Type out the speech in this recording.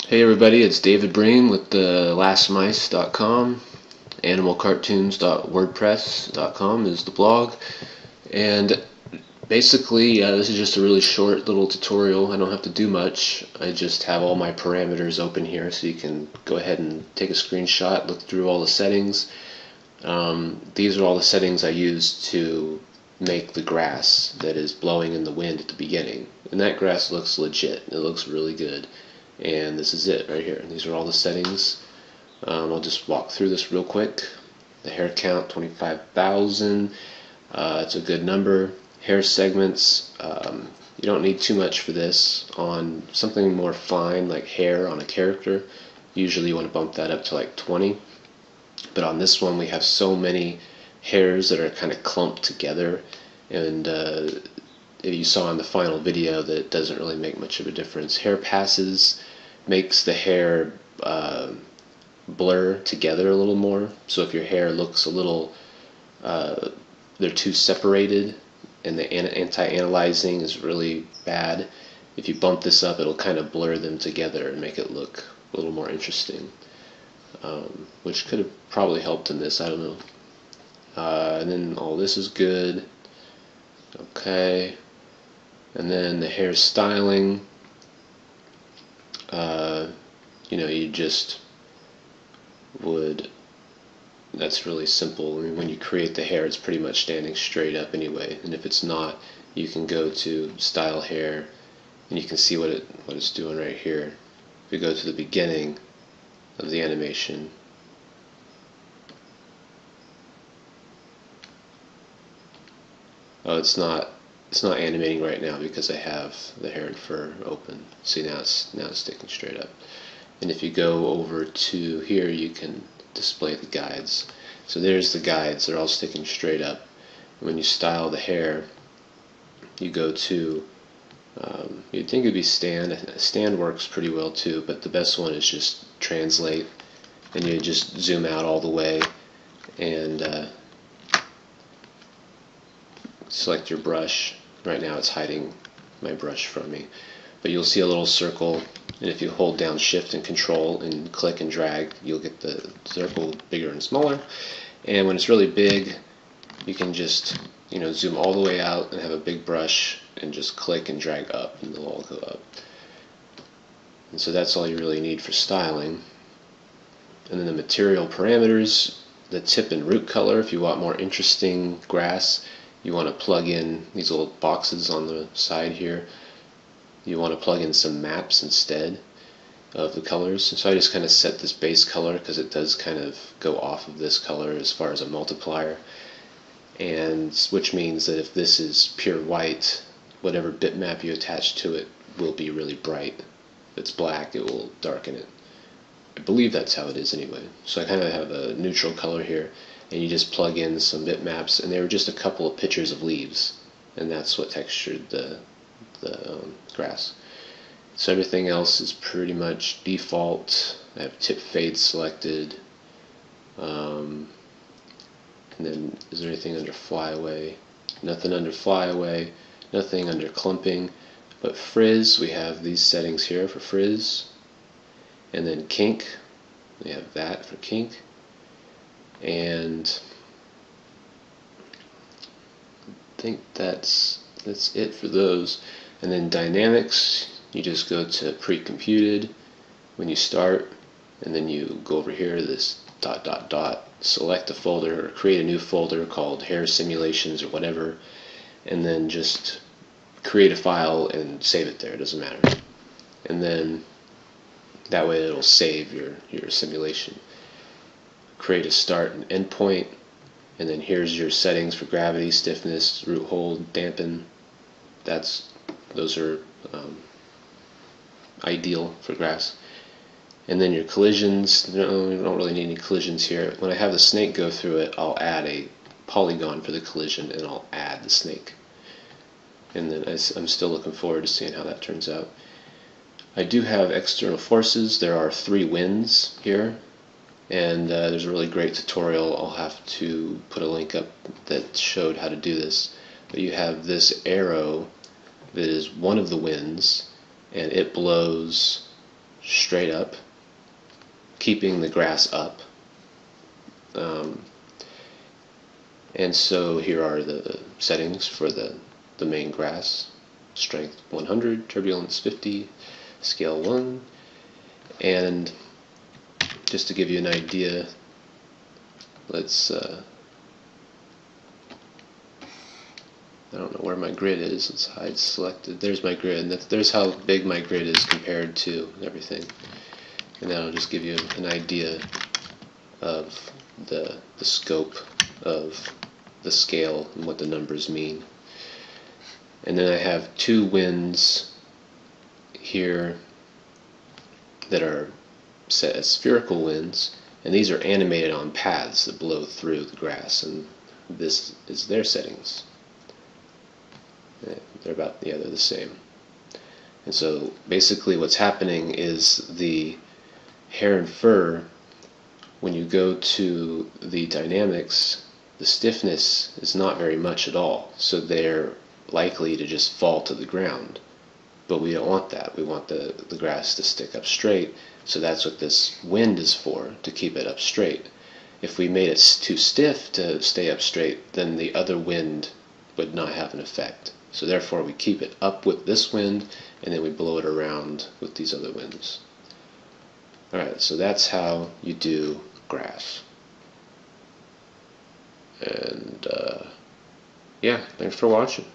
Hey everybody, it's David Breen with the lastmice.com. Animalcartoons.wordpress.com is the blog. And basically, this is just a really short little tutorial. I don't have to do much. I just have all my parameters open here so you can go ahead and take a screenshot, look through all the settings. These are all the settings I use to make the grass that is blowing in the wind at the beginning. And that grass looks legit. It looks really good. And this is it right here. These are all the settings. I'll just walk through this real quick. The hair count, 25,000. It's a good number. Hair segments, you don't need too much for this. On something more fine like hair on a character, usually you want to bump that up to like 20. But on this one we have so many hairs that are kind of clumped together, and you saw in the final video that it doesn't really make much of a difference. Hair passes makes the hair blur together a little more. So if your hair looks a little, they're too separated, and the anti-analyzing is really bad, if you bump this up, it'll kind of blur them together and make it look a little more interesting, which could have probably helped in this, I don't know. And then all this is good. Okay. And then the hair styling, you just would, that's really simple. I mean, when you create the hair, it's pretty much standing straight up anyway. And if it's not, you can go to Style Hair, and you can see what it's doing right here. If we go to the beginning of the animation, oh, it's not animating right now because I have the hair and fur open. See, now it's sticking straight up. And if you go over to here, you can display the guides. So there's the guides. They're all sticking straight up. And when you style the hair, you go to, you'd think it'd be stand. Stand works pretty well too, but the best one is just translate. And you just zoom out all the way and select your brush. Right now it's hiding my brush from me, but you'll see a little circle, and if you hold down Shift and Control and click and drag, you'll get the circle bigger and smaller. And when it's really big, you can just zoom all the way out and have a big brush and just click and drag up, and they'll all go up. And so that's all you really need for styling. And then the material parameters, the tip and root color. If you want more interesting grass, you want to plug in these little boxes on the side here. You want to plug in some maps instead of the colors. And so I just kind of set this base color because it does kind of go off of this color as far as a multiplier, and which means that if this is pure white, whatever bitmap you attach to it will be really bright. If it's black, it will darken it. I believe that's how it is anyway. So I kind of have a neutral color here, and you just plug in some bitmaps, and they were just a couple of pictures of leaves, and that's what textured the grass. So everything else is pretty much default. I have tip fade selected, and then is there anything under flyaway? Nothing under flyaway, nothing under clumping, but frizz, we have these settings here for frizz, and then kink, we have that for kink. And I think that's it for those. And then dynamics, you just go to pre-computed when you start, and then you go over here to this ... select a folder or create a new folder called hair simulations or whatever, and then just create a file and save it there. It doesn't matter. And then that way it'll save your simulation. Create a start and end point, and then here's your settings for gravity, stiffness, root hold, dampen. Those are ideal for grass. And then your collisions, no, you don't really need any collisions here. When I have the snake go through it, I'll add a polygon for the collision, and I'll add the snake. And then I'm still looking forward to seeing how that turns out. I do have external forces. There are 3 winds here, and there's a really great tutorial. I'll have to put a link up that showed how to do this. But you have this arrow that is one of the winds, and it blows straight up, keeping the grass up. And so here are the settings for the main grass. Strength 100, turbulence 50, scale 1. And just to give you an idea, let's I don't know where my grid is. Let's hide selected. There's my grid. There's how big my grid is compared to everything. And that'll just give you an idea of the scope of the scale and what the numbers mean. And then I have two winds here that are set as spherical winds, and these are animated on paths that blow through the grass, and this is their settings. They're they're the same. And so basically what's happening is the hair and fur, when you go to the dynamics, the stiffness is not very much at all, so they're likely to just fall to the ground. But we don't want that. We want the grass to stick up straight, so that's what this wind is for, to keep it up straight. If we made it too stiff to stay up straight, then the other wind would not have an effect. So therefore we keep it up with this wind, and then we blow it around with these other winds. Alright, so that's how you do grass. And yeah, thanks for watching.